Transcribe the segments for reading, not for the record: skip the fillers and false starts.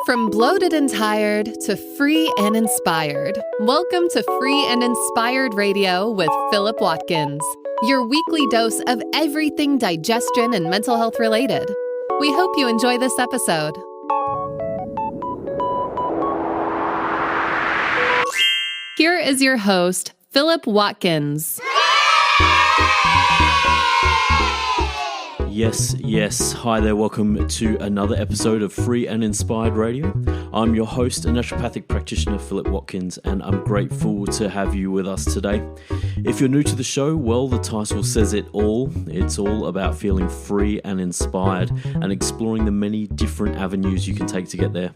From bloated and tired to free and inspired, welcome to Free and Inspired Radio with Philip Watkins, your weekly dose of everything digestion and mental health related. We hope you enjoy this episode. Here is your host, Philip Watkins. Yes. Hi there. Welcome to another episode of Free and Inspired Radio. I'm your host and naturopathic practitioner, Philip Watkins, and I'm grateful to have you with us today. If you're new to the show, well, the title says it all. It's all about feeling free and inspired and exploring the many different avenues you can take to get there.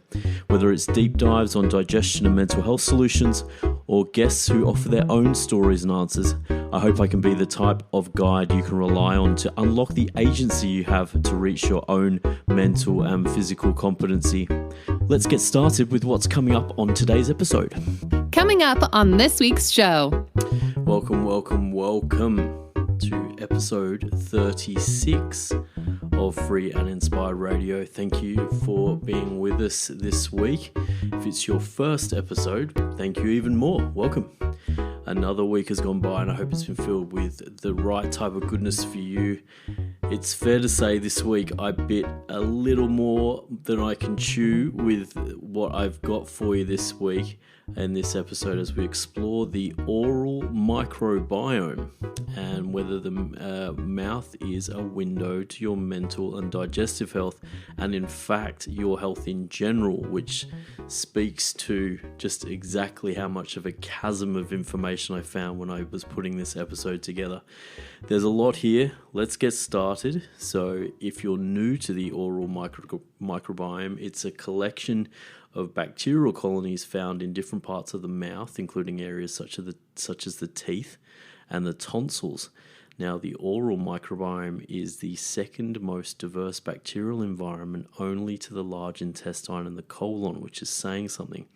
Whether it's deep dives on digestion and mental health solutions, or guests who offer their own stories and answers, I hope I can be the type of guide you can rely on to unlock the agency you have to reach your own mental and physical competency. Let's get started with what's coming up on today's episode. Coming up on this week's show. Welcome to episode 36 of Free and Inspired Radio. Thank you for being with us this week. If it's your first episode, thank you even more. Welcome. Another week has gone by and I hope it's been filled with the right type of goodness for you. It's fair to say this week I bit a little more than I can chew with what I've got for you this week in this episode as we explore the oral microbiome and whether the mouth is a window to your mental and digestive health and in fact your health in general, which speaks to just exactly how much of a chasm of information I found when I was putting this episode together. There's a lot here. Let's get started. So if you're new to the oral microbiome, it's a collection of bacterial colonies found in different parts of the mouth, including areas such as the teeth and the tonsils. Now, the oral microbiome is the second most diverse bacterial environment only to the large intestine and the colon, which is saying something.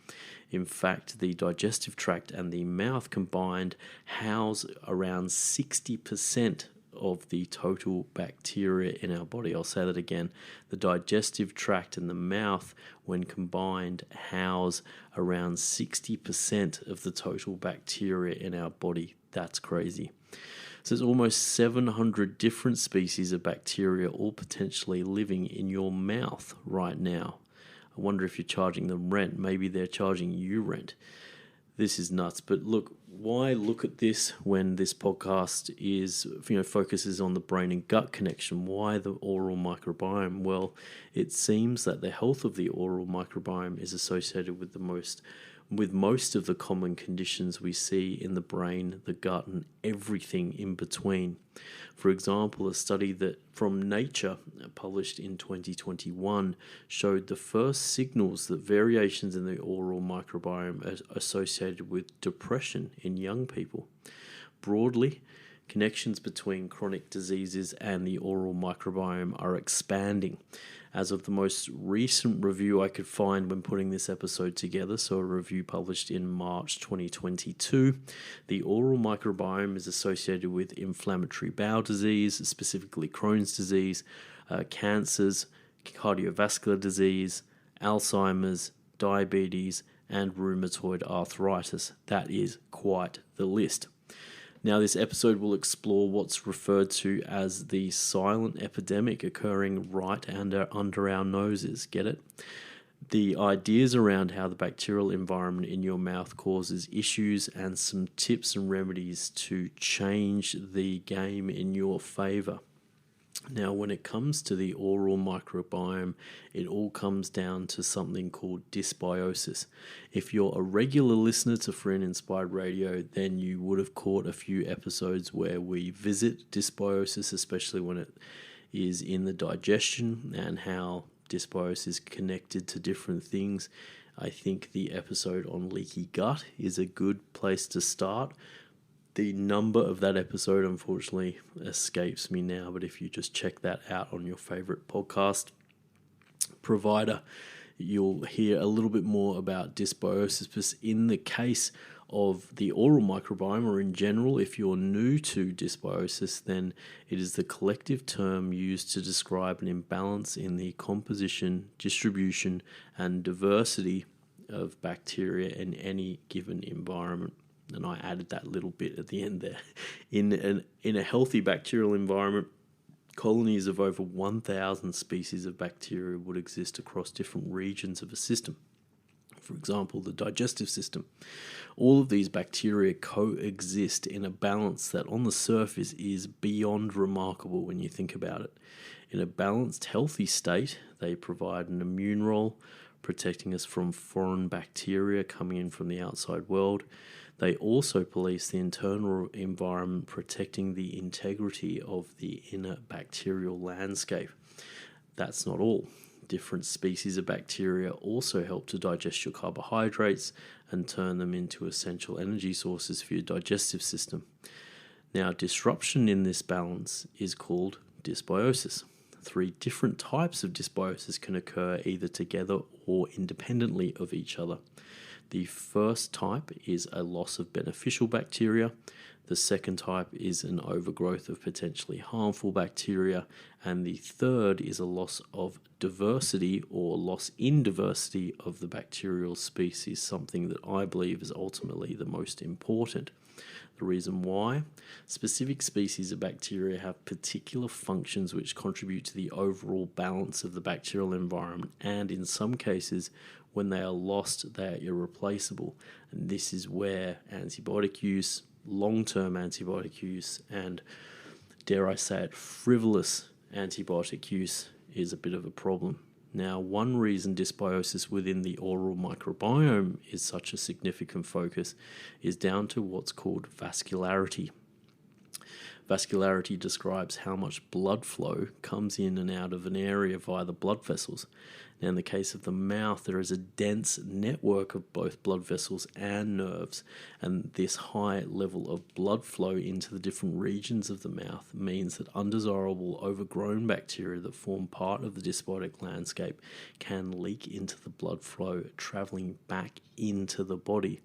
In fact, the digestive tract and the mouth combined house around 60% of the total bacteria in our body. I'll say that again. The digestive tract and the mouth, when combined, house around 60% of the total bacteria in our body. That's crazy. So there's almost 700 different species of bacteria all potentially living in your mouth right now. I wonder if you're charging them rent. Maybe they're charging you rent. This is nuts. But look, why look at this when this podcast is, focuses on the brain and gut connection? Why the oral microbiome? Well, it seems that the health of the oral microbiome is associated with most of the common conditions we see in the brain, the gut, and everything in between. For example, a study that from Nature, published in 2021, showed the first signals that variations in the oral microbiome are associated with depression in young people. Broadly, connections between chronic diseases and the oral microbiome are expanding. As of the most recent review I could find when putting this episode together, so a review published in March 2022, the oral microbiome is associated with inflammatory bowel disease, specifically Crohn's disease, cancers, cardiovascular disease, Alzheimer's, diabetes, and rheumatoid arthritis. That is quite the list. Now, this episode will explore what's referred to as the silent epidemic occurring right under our noses. Get it? The ideas around how the bacterial environment in your mouth causes issues and some tips and remedies to change the game in your favor. Now, when it comes to the oral microbiome, it all comes down to something called dysbiosis. If you're a regular listener to Free and Inspired Radio, then you would have caught a few episodes where we visit dysbiosis, especially when it is in the digestion and how dysbiosis is connected to different things. I think the episode on leaky gut is a good place to start. The number of that episode, unfortunately, escapes me now, but if you just check that out on your favorite podcast provider, you'll hear a little bit more about dysbiosis. But in the case of the oral microbiome, or in general, if you're new to dysbiosis, then it is the collective term used to describe an imbalance in the composition, distribution, and diversity of bacteria in any given environment. And I added that little bit at the end there. In a healthy bacterial environment, colonies of over 1,000 species of bacteria would exist across different regions of a system. For example, the digestive system. All of these bacteria coexist in a balance that on the surface is beyond remarkable when you think about it. In a balanced, healthy state, they provide an immune role, protecting us from foreign bacteria coming in from the outside world. They also police the internal environment, protecting the integrity of the inner bacterial landscape. That's not all. Different species of bacteria also help to digest your carbohydrates and turn them into essential energy sources for your digestive system. Now, disruption in this balance is called dysbiosis. 3 different types of dysbiosis can occur either together or independently of each other. The first type is a loss of beneficial bacteria. The second type is an overgrowth of potentially harmful bacteria. And the third is a loss of diversity or loss in diversity of the bacterial species, something that I believe is ultimately the most important. The reason why? Specific species of bacteria have particular functions which contribute to the overall balance of the bacterial environment, and in some cases, when they are lost, they are irreplaceable. And this is where antibiotic use, long-term antibiotic use, and, dare I say it, frivolous antibiotic use is a bit of a problem. Now, one reason dysbiosis within the oral microbiome is such a significant focus is down to what's called vascularity. Vascularity describes how much blood flow comes in and out of an area via the blood vessels. Now, in the case of the mouth, there is a dense network of both blood vessels and nerves, and this high level of blood flow into the different regions of the mouth means that undesirable overgrown bacteria that form part of the dysbiotic landscape can leak into the blood flow, traveling back into the body,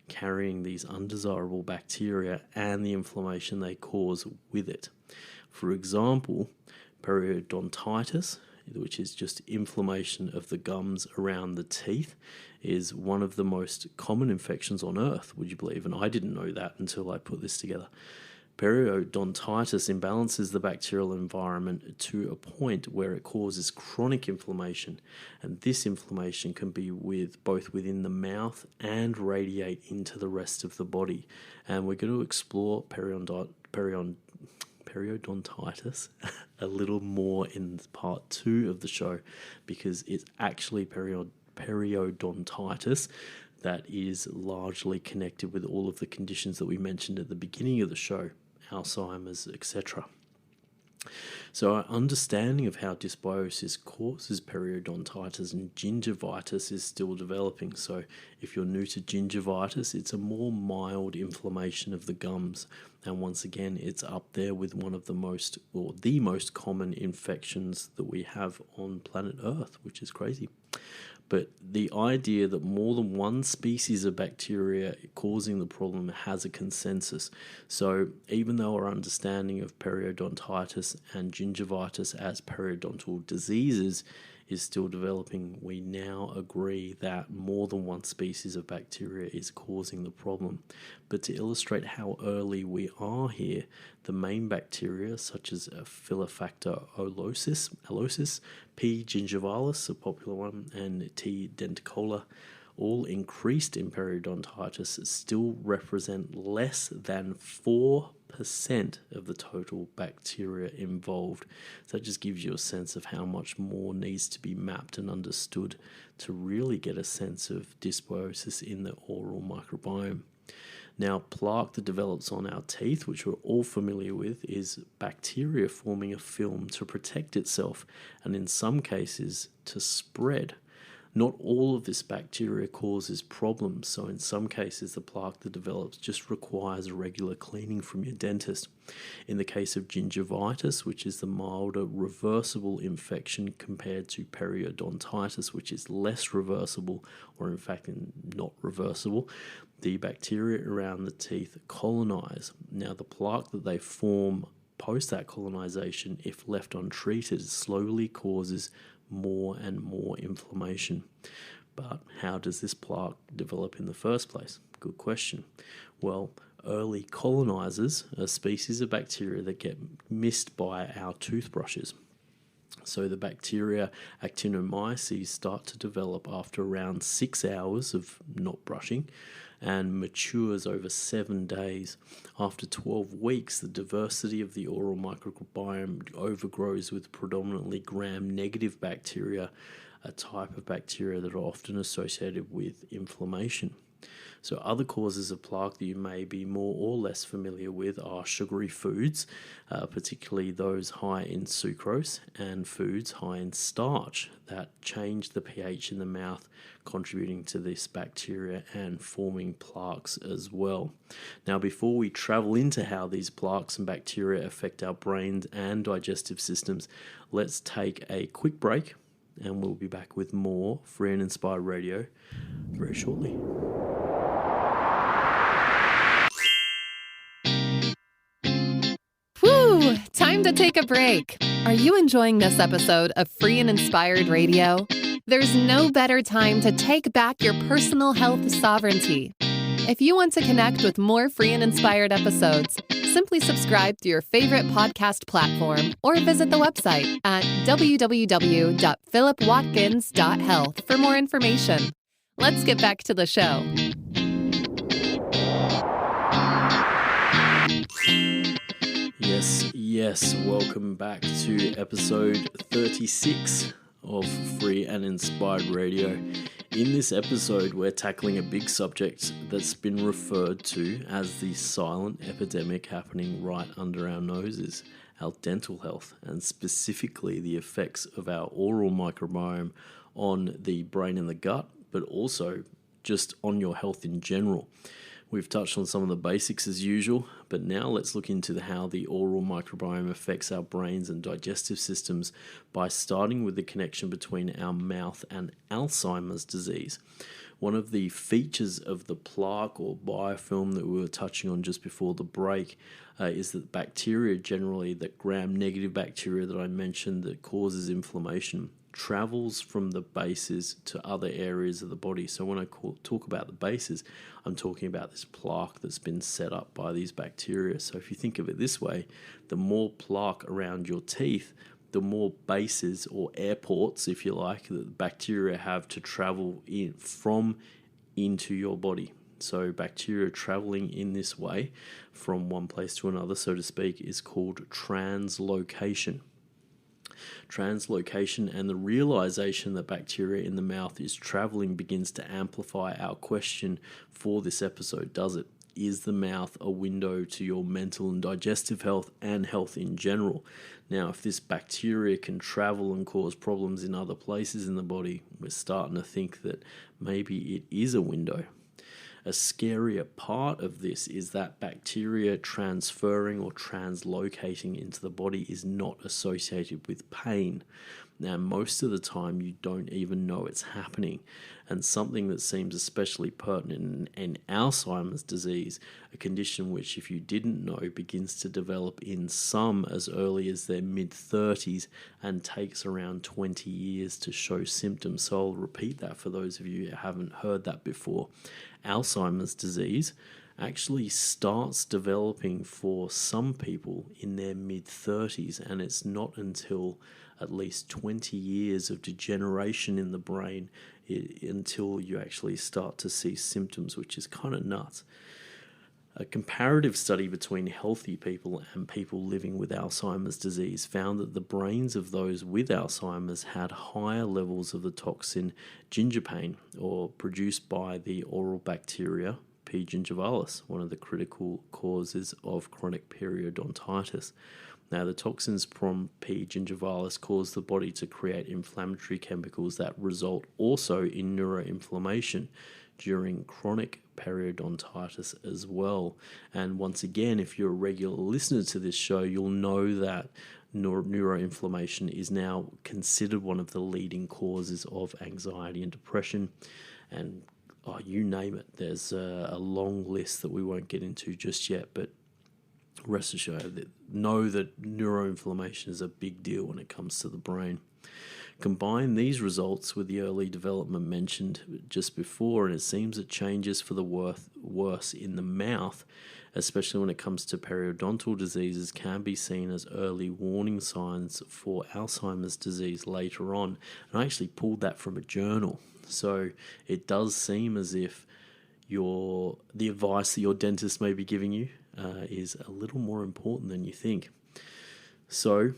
carrying these undesirable bacteria and the inflammation they cause with it. For example, periodontitis, which is just inflammation of the gums around the teeth, is one of the most common infections on earth, would you believe? And I didn't know that until I put this together. Periodontitis imbalances the bacterial environment to a point where it causes chronic inflammation, and this inflammation can be both within the mouth and radiate into the rest of the body. And we're going to explore periodontitis a little more in part 2 of the show, because it's actually periodontitis that is largely connected with all of the conditions that we mentioned at the beginning of the show, Alzheimer's, etc. So our understanding of how dysbiosis causes periodontitis and gingivitis is still developing. So if you're new to gingivitis, it's a more mild inflammation of the gums. And once again, it's up there with one of the most common infections that we have on planet Earth, which is crazy. But the idea that more than one species of bacteria causing the problem has a consensus. So even though our understanding of periodontitis and gingivitis as periodontal diseases is still developing, we now agree that more than one species of bacteria is causing the problem. But to illustrate how early we are here, the main bacteria such as Phyllophacter allosis, P. gingivalis, a popular one, and T. denticola, all increased in periodontitis, still represent less than 4% of the total bacteria involved. So that just gives you a sense of how much more needs to be mapped and understood to really get a sense of dysbiosis in the oral microbiome. Now, plaque that develops on our teeth, which we're all familiar with, is bacteria forming a film to protect itself and in some cases to spread. Not all of this bacteria causes problems, so in some cases the plaque that develops just requires regular cleaning from your dentist. In the case of gingivitis, which is the milder reversible infection compared to periodontitis, which is less reversible, or in fact not reversible, the bacteria around the teeth colonize. Now the plaque that they form post that colonization, if left untreated, slowly causes more and more inflammation. But how does this plaque develop in the first place? Good question. Well, early colonizers are species of bacteria that get missed by our toothbrushes. So the bacteria actinomyces start to develop after around 6 hours of not brushing and matures over 7 days. After 12 weeks, the diversity of the oral microbiome overgrows with predominantly gram-negative bacteria, a type of bacteria that are often associated with inflammation. So other causes of plaque that you may be more or less familiar with are sugary foods, particularly those high in sucrose, and foods high in starch that change the pH in the mouth, contributing to this bacteria and forming plaques as well. Now, before we travel into how these plaques and bacteria affect our brains and digestive systems, let's take a quick break and we'll be back with more Free and Inspired Radio very shortly. Whew, time to take a break. Are you enjoying this episode of Free and Inspired Radio? There's no better time to take back your personal health sovereignty. If you want to connect with more Free and Inspired episodes, simply subscribe to your favorite podcast platform or visit the website at www.philipwatkins.health for more information. Let's get back to the show. Yes, welcome back to episode 36 of Free and Inspired Radio. In this episode, we're tackling a big subject that's been referred to as the silent epidemic happening right under our noses, our dental health, and specifically the effects of our oral microbiome on the brain and the gut, but also just on your health in general. We've touched on some of the basics as usual, but now let's look into how the oral microbiome affects our brains and digestive systems by starting with the connection between our mouth and Alzheimer's disease. One of the features of the plaque or biofilm that we were touching on just before the break is that bacteria generally, that gram-negative bacteria that I mentioned that causes inflammation, travels from the bases to other areas of the body. So when I talk about the bases, I'm talking about this plaque that's been set up by these bacteria. So if you think of it this way, the more plaque around your teeth, the more bases or airports, if you like, that the bacteria have to travel into your body. So bacteria traveling in this way from one place to another, so to speak, is called translocation. Translocation and the realization that bacteria in the mouth is traveling begins to amplify our question for this episode, does it? Is the mouth a window to your mental and digestive health and health in general? Now, if this bacteria can travel and cause problems in other places in the body, we're starting to think that maybe it is a window. A scarier part of this is that bacteria transferring or translocating into the body is not associated with pain. Now, most of the time, you don't even know it's happening. And something that seems especially pertinent in Alzheimer's disease, a condition which, if you didn't know, begins to develop in some as early as their mid-30s and takes around 20 years to show symptoms. So I'll repeat that for those of you who haven't heard that before. Alzheimer's disease actually starts developing for some people in their mid-30s, and it's not until at least 20 years of degeneration in the brain until you actually start to see symptoms, which is kind of nuts. A comparative study between healthy people and people living with Alzheimer's disease found that the brains of those with Alzheimer's had higher levels of the toxin gingipain, or produced by the oral bacteria P. gingivalis, one of the critical causes of chronic periodontitis. Now, the toxins from P. gingivalis cause the body to create inflammatory chemicals that result also in neuroinflammation during chronic periodontitis as well. And once again, if you're a regular listener to this show, you'll know that neuroinflammation is now considered one of the leading causes of anxiety and depression. And you name it, there's a long list that we won't get into just yet, but rest assured, know that neuroinflammation is a big deal when it comes to the brain. Combine these results with the early development mentioned just before, and it seems that changes for the worse in the mouth, especially when it comes to periodontal diseases, can be seen as early warning signs for Alzheimer's disease later on. And I actually pulled that from a journal. So it does seem as if the advice that your dentist may be giving you is a little more important than you think. So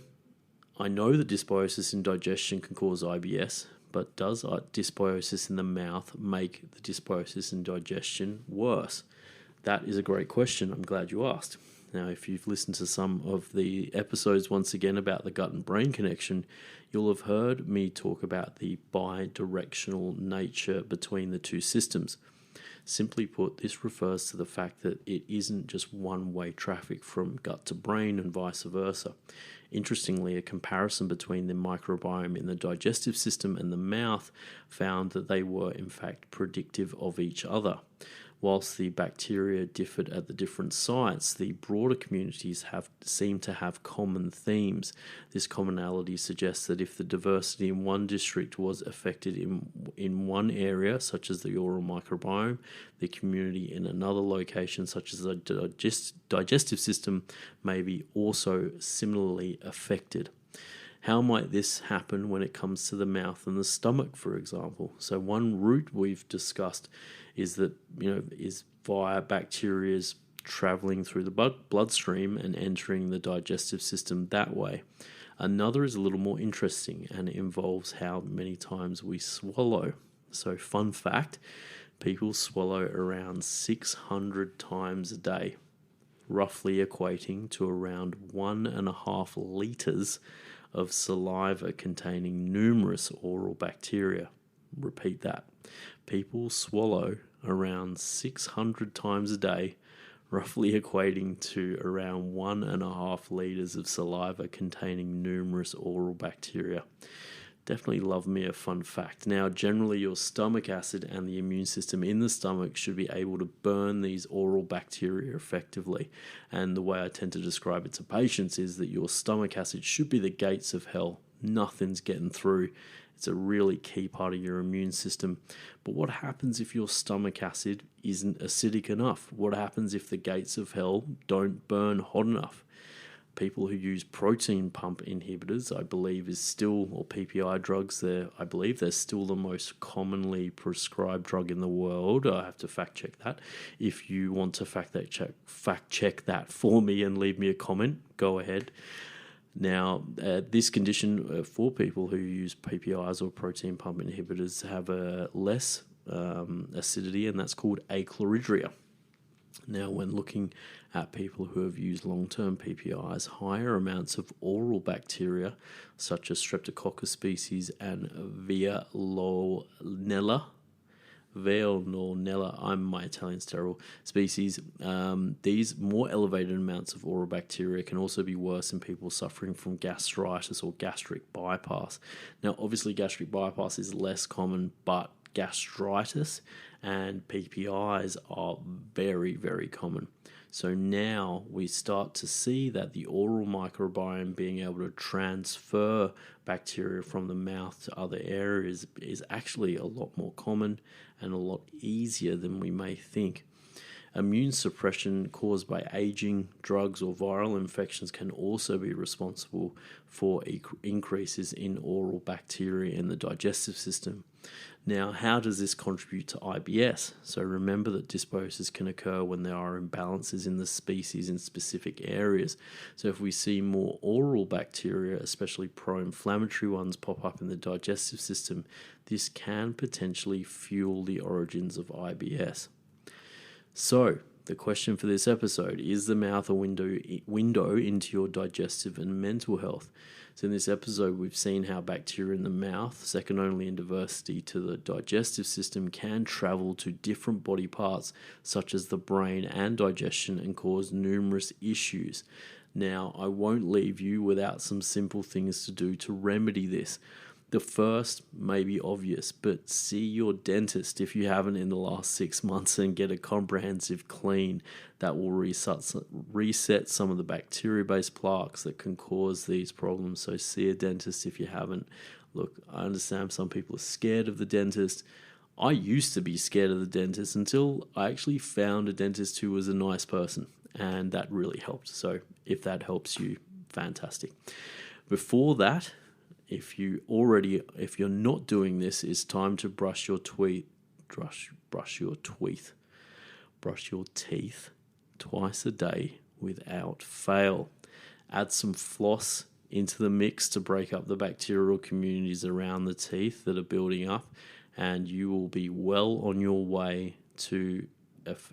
I know that dysbiosis in digestion can cause IBS, but does dysbiosis in the mouth make the dysbiosis in digestion worse? That is a great question. I'm glad you asked. Now, if you've listened to some of the episodes once again about the gut and brain connection, you'll have heard me talk about the bi-directional nature between the two systems. Simply put, this refers to the fact that it isn't just one-way traffic from gut to brain and vice versa. Interestingly, a comparison between the microbiome in the digestive system and the mouth found that they were in fact predictive of each other. Whilst the bacteria differed at the different sites, the broader communities seem to have common themes. This commonality suggests that if the diversity in one district was affected in one area, such as the oral microbiome, the community in another location, such as the digestive system, may be also similarly affected. How might this happen when it comes to the mouth and the stomach, for example? So one route we've discussed is that, is via bacteria's traveling through the bloodstream and entering the digestive system that way. Another is a little more interesting, and it involves how many times we swallow. So fun fact, people swallow around 600 times a day, roughly equating to around 1.5 liters of saliva containing numerous oral bacteria. Repeat that. People swallow around 600 times a day, roughly equating to around 1.5 liters of saliva containing numerous oral bacteria. Definitely love me a fun fact. Now, generally your stomach acid and the immune system in the stomach should be able to burn these oral bacteria effectively. And the way I tend to describe it to patients is that your stomach acid should be the gates of hell. Nothing's getting through. It's a really key part of your immune system. But what happens if your stomach acid isn't acidic enough? What happens if the gates of hell don't burn hot enough? People who use protein pump inhibitors, I believe, is still, or PPI drugs, I believe they're still the most commonly prescribed drug in the world. I have to fact check that. If you want to fact check that for me and leave me a comment, go ahead. Now, this condition for people who use PPIs or protein pump inhibitors have a less acidity, and that's called achloridria. Now, when looking at people who have used long-term PPIs, higher amounts of oral bacteria, such as Streptococcus species and Veillonella, my Italian's terrible, species, these more elevated amounts of oral bacteria can also be worse in people suffering from gastritis or gastric bypass. Now, obviously, gastric bypass is less common, but gastritis and PPIs are very, very common. So now we start to see that the oral microbiome being able to transfer bacteria from the mouth to other areas is actually a lot more common and a lot easier than we may think. Immune suppression caused by aging, drugs, or viral infections can also be responsible for increases in oral bacteria in the digestive system. Now, how does this contribute to IBS? So remember that dysbiosis can occur when there are imbalances in the species in specific areas. So if we see more oral bacteria, especially pro-inflammatory ones, pop up in the digestive system, this can potentially fuel the origins of IBS. So, the question for this episode is the mouth a window into your digestive and mental health? So in this episode, we've seen how bacteria in the mouth, second only in diversity to the digestive system, can travel to different body parts such as the brain and digestion and cause numerous issues. Now, I won't leave you without some simple things to do to remedy this. The first may be obvious, but see your dentist if you haven't in the last 6 months and get a comprehensive clean that will reset some of the bacteria-based plaques that can cause these problems. So see a dentist if you haven't. Look, I understand some people are scared of the dentist. I used to be scared of the dentist until I actually found a dentist who was a nice person, and that really helped. So if that helps you, fantastic. Before that, if you're not doing this, it's time to brush your teeth twice a day without fail. Add some floss into the mix to break up the bacterial communities around the teeth that are building up, and you will be well on your way to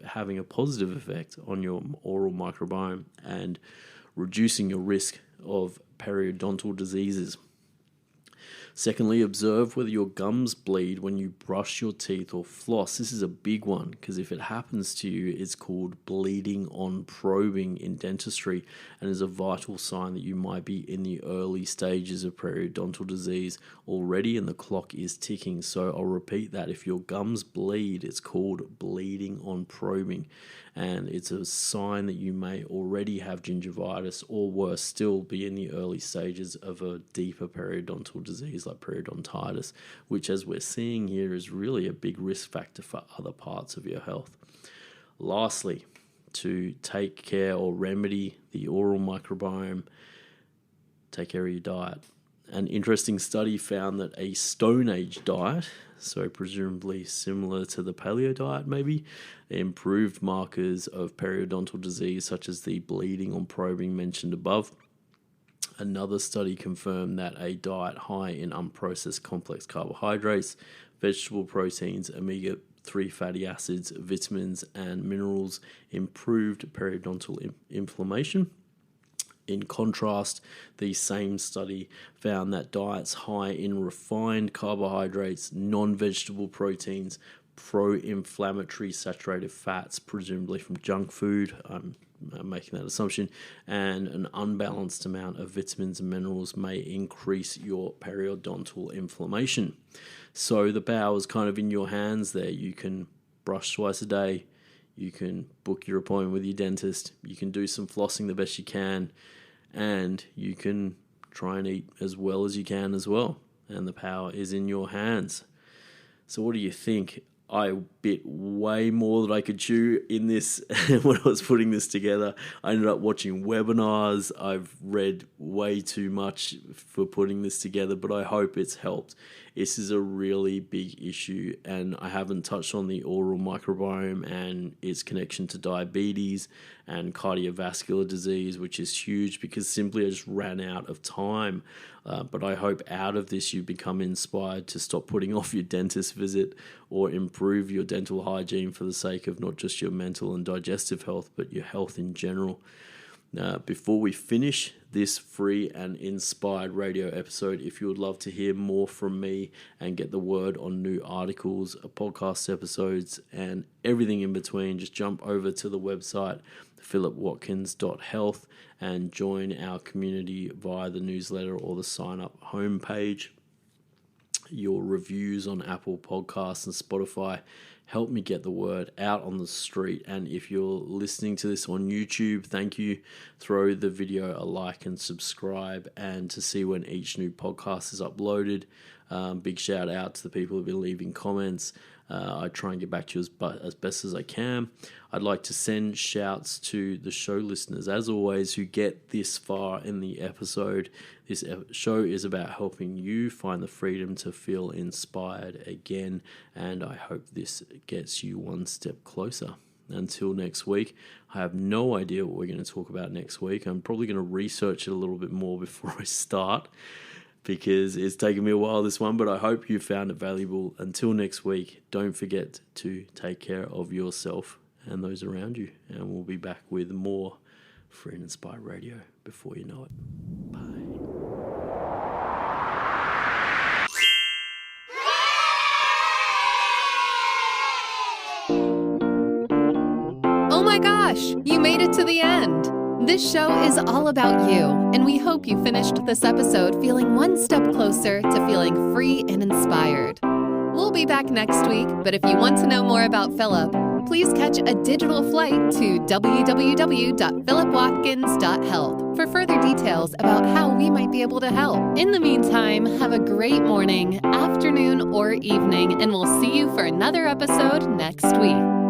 having a positive effect on your oral microbiome and reducing your risk of periodontal diseases. Secondly, observe whether your gums bleed when you brush your teeth or floss. This is a big one because if it happens to you, it's called bleeding on probing in dentistry and is a vital sign that you might be in the early stages of periodontal disease already and the clock is ticking. So I'll repeat that. If your gums bleed, it's called bleeding on probing, and it's a sign that you may already have gingivitis or worse still be in the early stages of a deeper periodontal disease like periodontitis, which as we're seeing here is really a big risk factor for other parts of your health. Lastly, to take care or remedy the oral microbiome, take care of your diet. An interesting study found that a Stone Age diet, so presumably similar to the paleo diet maybe, improved markers of periodontal disease such as the bleeding on probing mentioned above. Another study confirmed that a diet high in unprocessed complex carbohydrates, vegetable proteins, omega-3 fatty acids, vitamins, and minerals improved periodontal inflammation. In contrast, the same study found that diets high in refined carbohydrates, non-vegetable proteins, pro-inflammatory saturated fats, presumably from junk food, I'm making that assumption, and an unbalanced amount of vitamins and minerals may increase your periodontal inflammation. So the power is kind of in your hands there. You can brush twice a day. You can book your appointment with your dentist. You can do some flossing the best you can. And you can try and eat as well as you can as well. And the power is in your hands. So what do you think? I bit way more than I could chew in this when I was putting this together. I ended up watching webinars. I've read way too much for putting this together, but I hope it's helped. This is a really big issue, and I haven't touched on the oral microbiome and its connection to diabetes and cardiovascular disease, which is huge because simply I just ran out of time. But I hope out of this you become inspired to stop putting off your dentist visit or improve your dental hygiene for the sake of not just your mental and digestive health, but your health in general. Before we finish this free and inspired radio episode, if you would love to hear more from me and get the word on new articles, podcast episodes, and everything in between, just jump over to the website philipwatkins.health and join our community via the newsletter or the sign up homepage. Your reviews on Apple Podcasts and Spotify help me get the word out on the street. And if you're listening to this on YouTube, thank you. Throw the video a like and subscribe, and to see when each new podcast is uploaded. Big shout out to the people who've been leaving comments. I try and get back to you as best as I can. I'd like to send shouts to the show listeners, as always, who get this far in the episode. This show is about helping you find the freedom to feel inspired again, and I hope this gets you one step closer. Until next week, I have no idea what we're going to talk about next week. I'm probably going to research it a little bit more before I start, because it's taken me a while, this one, but I hope you found it valuable. Until next week, don't forget to take care of yourself and those around you. And we'll be back with more Free and Inspired Radio before you know it. Bye. Oh my gosh, you made it to the end. This show is all about you, and we hope you finished this episode feeling one step closer to feeling free and inspired. We'll be back next week, but if you want to know more about Philip, please catch a digital flight to www.philipwatkins.health for further details about how we might be able to help. In the meantime, have a great morning, afternoon, or evening, and we'll see you for another episode next week.